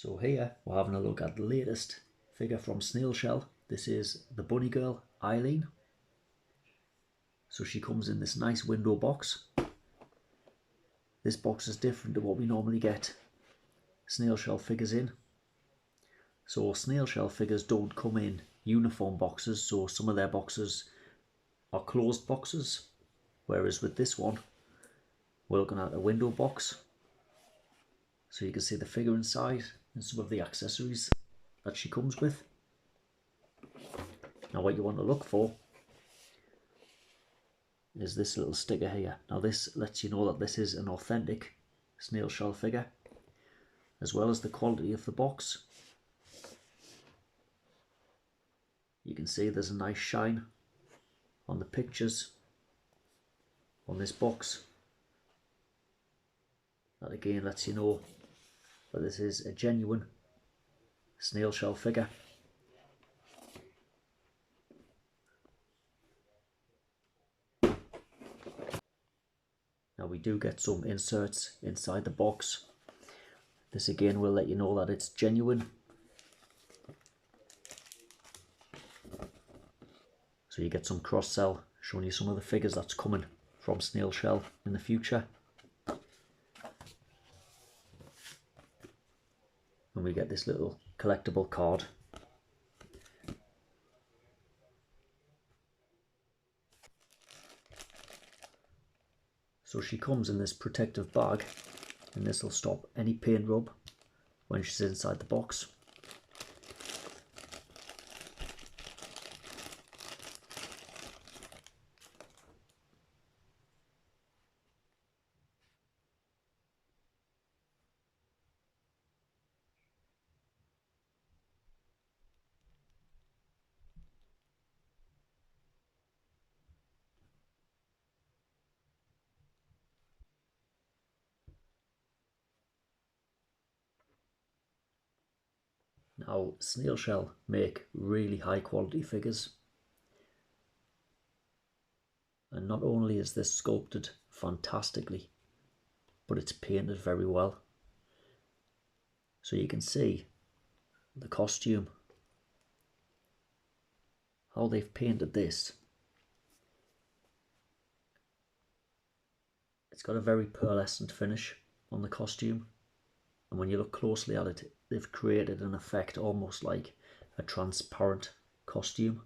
So here we're having a look at the latest figure from Snail Shell. This is the bunny girl, Aileen. So she comes in this nice window box. This box is different to what we normally get snail shell figures in. So snail shell figures don't come in uniform boxes, so some of their boxes are closed boxes, whereas with this one we're looking at a window box, so you can see the figure inside and some of the accessories that she comes with. Now what you want to look for is this little sticker here. Now this lets you know that this is an authentic snail shell figure, as well as the quality of the box. You can see there's a nice shine on the pictures on this box. That again lets you know that this is a genuine snail shell figure. Now we do get some inserts inside the box. This again will let you know that it's genuine. So you get some cross-sell showing you some of the figures that's coming from Snail Shell in the future. And we get this little collectible card. So she comes in this protective bag, and this will stop any paint rub when she's inside the box. Now, Snail Shell make really high quality figures. And not only is this sculpted fantastically, but it's painted very well. So you can see the costume, how they've painted this. It's got a very pearlescent finish on the costume. And when you look closely at it, they've created an effect almost like a transparent costume.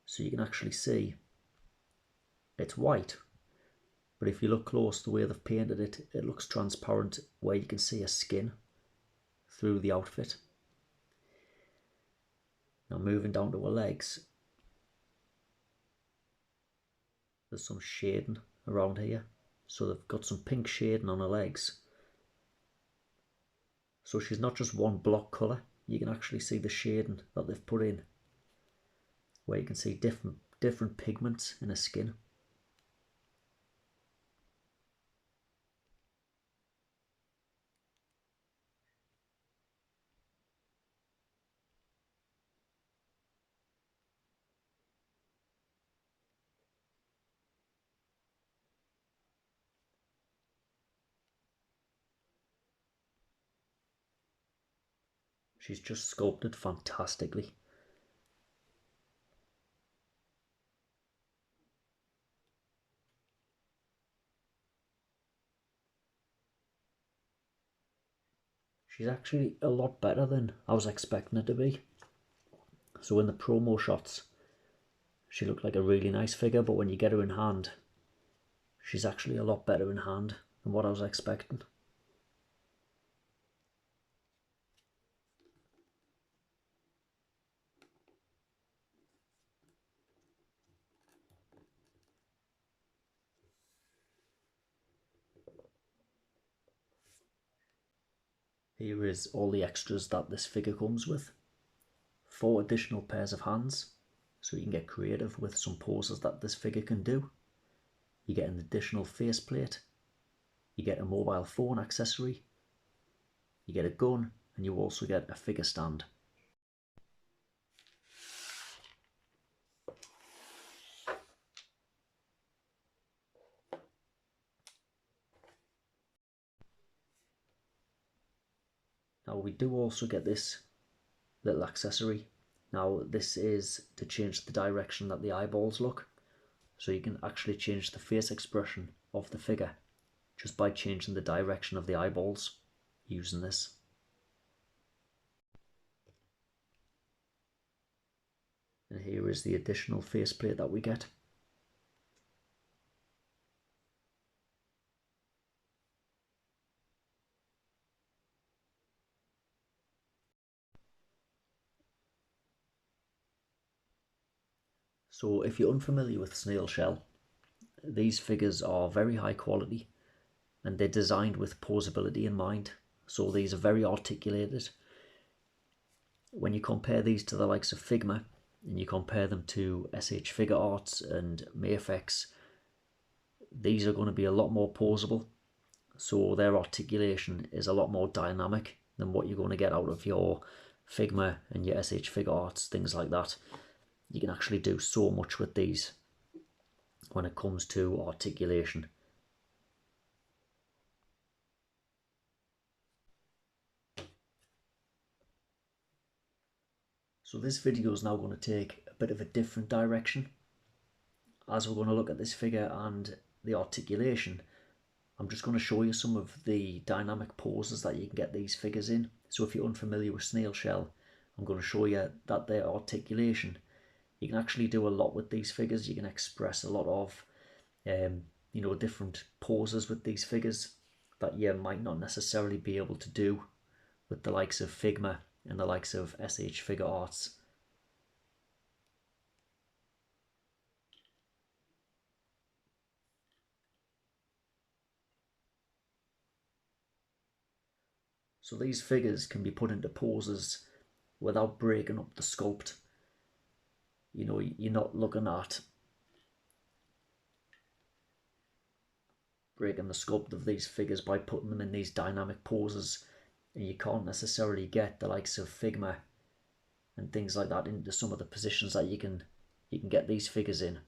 So you can actually see it's white, but if you look close, the way they've painted it, it looks transparent, where you can see a skin through the outfit. Now moving down to her legs, there's some shading around here. So they've got some pink shading on her legs. So she's not just one block colour, you can actually see the shading that they've put in, where you can see different pigments in her skin. She's just sculpted fantastically. She's actually a lot better than I was expecting her to be. So in the promo shots, she looked like a really nice figure, but when you get her in hand, she's actually a lot better in hand than what I was expecting. Here is all the extras that this figure comes with. 4 additional pairs of hands, so you can get creative with some poses that this figure can do. You get an additional faceplate, you get a mobile phone accessory, you get a gun, and you also get a figure stand. Now we do also get this little accessory. Now this is to change the direction that the eyeballs look. So you can actually change the face expression of the figure just by changing the direction of the eyeballs using this. And here is the additional faceplate that we get. So if you're unfamiliar with snail shell, these figures are very high quality and they're designed with posability in mind. So these are very articulated. When you compare these to the likes of Figma and you compare them to SH Figure Arts and Mayfx, these are going to be a lot more posable. So their articulation is a lot more dynamic than what you're going to get out of your Figma and your SH Figure Arts, things like that. You can actually do so much with these when it comes to articulation. So this video is now going to take a bit of a different direction. As we're going to look at this figure and the articulation, I'm just going to show you some of the dynamic poses that you can get these figures in. So if you're unfamiliar with snail shell, I'm going to show you that their articulation, you can actually do a lot with these figures. You can express a lot of different poses with these figures that you might not necessarily be able to do with the likes of Figma and the likes of SH Figure Arts. So these figures can be put into poses without breaking up the sculpt. You know, you're not looking at breaking the sculpt of these figures by putting them in these dynamic poses, and you can't necessarily get the likes of Figma and things like that into some of the positions that you can get these figures in.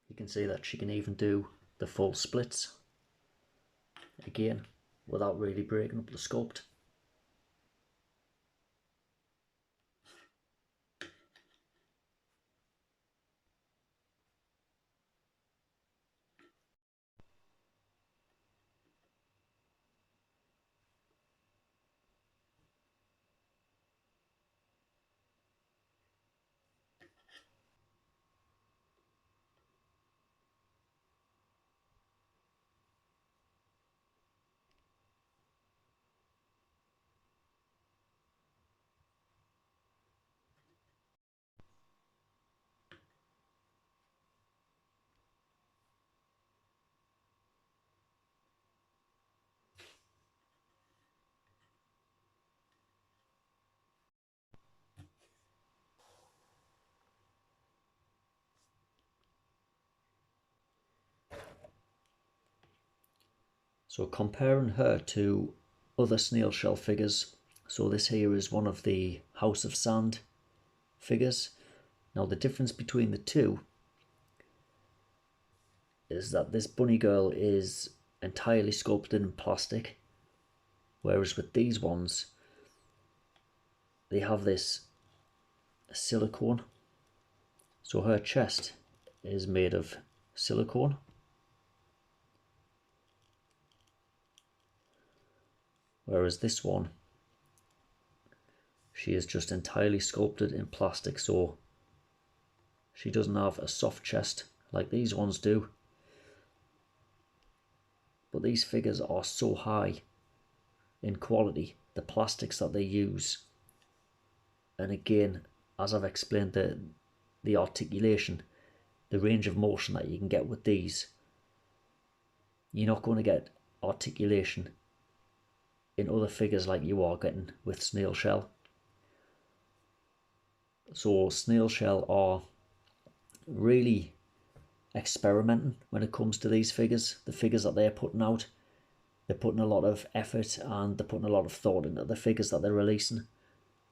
You can see that she can even do the full splits, again, without really breaking up the sculpt. So comparing her to other snail shell figures, so this here is one of the House of Sand figures. Now the difference between the two is that this bunny girl is entirely sculpted in plastic, whereas with these ones they have this silicone. So her chest is made of silicone, whereas this one, she is just entirely sculpted in plastic, so she doesn't have a soft chest like these ones do. But these figures are so high in quality, the plastics that they use, and again, as I've explained, the articulation, the range of motion that you can get with these, you're not going to get articulation in other figures like you are getting with snail shell. So Snail Shell are really experimenting when it comes to these figures. The figures that they're putting out, they're putting a lot of effort and they're putting a lot of thought into the figures that they're releasing.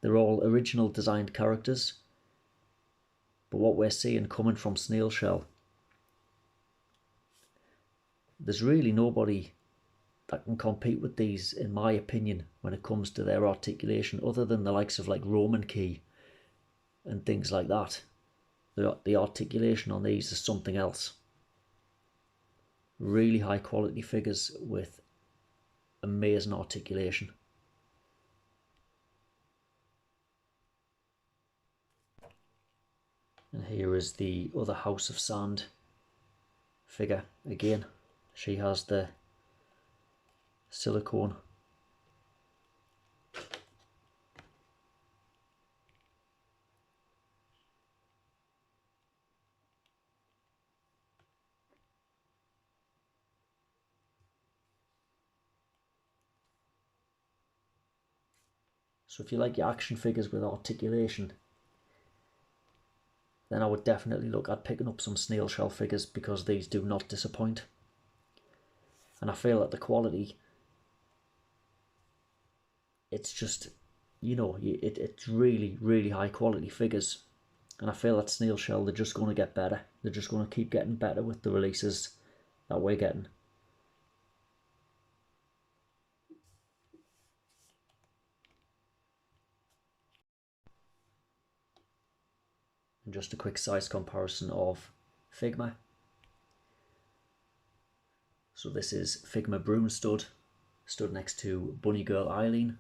They're all original designed characters, but what we're seeing coming from Snail Shell, there's really nobody that can compete with these, in my opinion, when it comes to their articulation, other than the likes of like Roman Key and things like that. The articulation on these is something else. Really high quality figures with amazing articulation. And here is the other House of Sand figure. Again, she has the silicone. So if you like your action figures with articulation, then I would definitely look at picking up some Snail Shell figures, because these do not disappoint. And I feel that the quality, it's just, you know, it's really, really high quality figures. And I feel that Snail Shell, they're just going to get better. They're just going to keep getting better with the releases that we're getting. And just a quick size comparison of Figma. So this is Figma Broom stood next to Bunny Girl Aileen.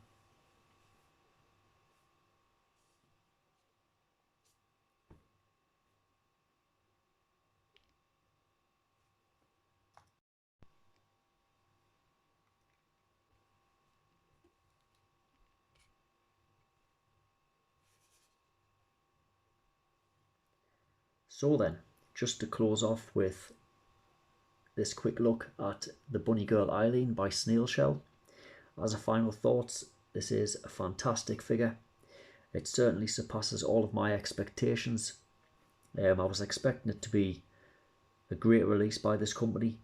So then, just to close off with this quick look at the Bunny Girl Aileen by Snail Shell. As a final thoughts, this is a fantastic figure. It certainly surpasses all of my expectations. I was expecting it to be a great release by this company,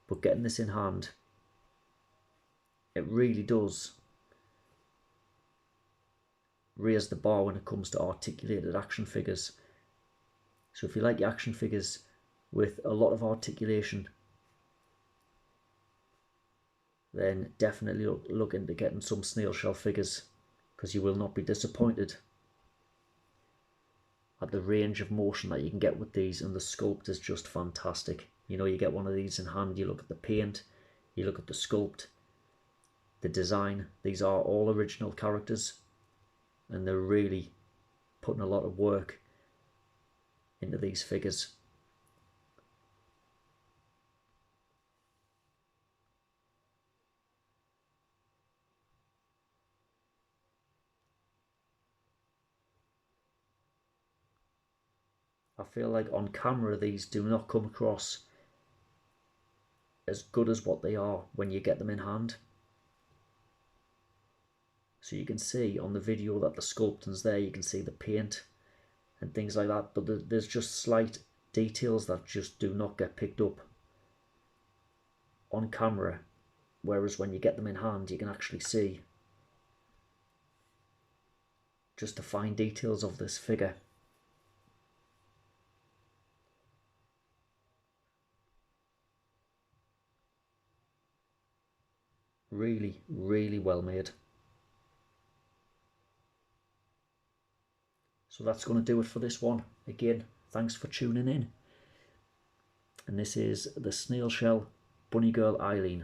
but getting this in hand, it really does raise the bar when it comes to articulated action figures. So if you like your action figures with a lot of articulation, then definitely look into getting some Snail Shell figures, because you will not be disappointed at the range of motion that you can get with these, and the sculpt is just fantastic. You know, you get one of these in hand, you look at the paint, you look at the sculpt, the design. These are all original characters, and they're really putting a lot of work into these figures. I feel like on camera these do not come across as good as what they are when you get them in hand. So you can see on the video that the sculpting's there, you can see the paint and things like that, but there's just slight details that just do not get picked up on camera, whereas when you get them in hand you can actually see just the fine details of this figure. Really, really well made. So that's going to do it for this one. Again, thanks for tuning in. And this is the Snail Shell Bunny Girl Aileen.